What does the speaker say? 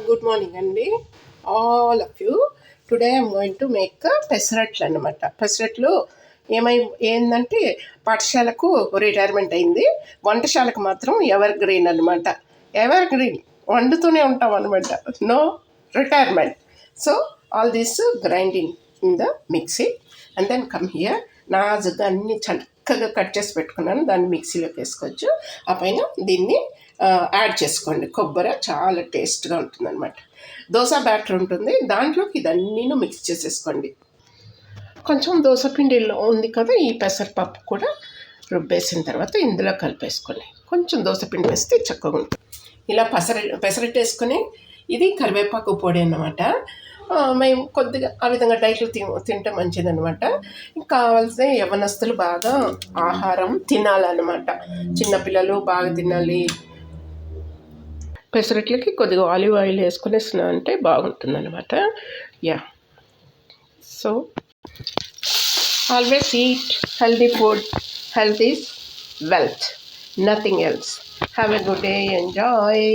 Good morning అండి all of you. Today I'm going to make పెసరట్లు అనమాట. పెసరట్లు ఏంటంటే పాఠశాలకు రిటైర్మెంట్ అయింది, వంటశాలకు మాత్రం ఎవర్ గ్రీన్ అనమాట. ఎవర్ గ్రీన్ వండుతూనే ఉంటాం అనమాట, no retirement. So all this grinding in the mixie and then come here. నాజుగా అన్ని చక్కగా కట్ చేసి పెట్టుకున్నాను, దాన్ని మిక్సీలోకి వేసుకోవచ్చు. ఆ పైన దీన్ని యాడ్ చేసుకోండి. కొబ్బరి చాలా టేస్ట్గా ఉంటుంది అనమాట. దోశ బ్యాటర్ ఉంటుంది, దాంట్లోకి ఇదన్నీను మిక్స్ చేసేసుకోండి. కొంచెం దోశ పిండిలో ఉంది కదా, ఈ పెసరపప్పు కూడా రుబ్బేసిన తర్వాత ఇందులో కలిపేసుకొని కొంచెం దోశ పిండి వేస్తే చక్కగా ఉంటుంది. ఇలా పెసరట్టు వేసుకొని, ఇది కరివేపాకు పొడి అన్నమాట. మేము కొద్దిగా ఆ విధంగా డైట్లు తింటే మంచిదన్నమాట. కావాల్సిన యవ్వనస్తులు బాగా ఆహారం తినాలన్నమాట. చిన్నపిల్లలు బాగా తినాలి. పెసరట్లకి కొద్దిగా ఆలివ్ ఆయిల్ వేసుకునేసిన అంటే బాగుంటుందన్నమాట. Yeah, so always eat healthy food. Health is wealth, nothing else. Have a good day, enjoy.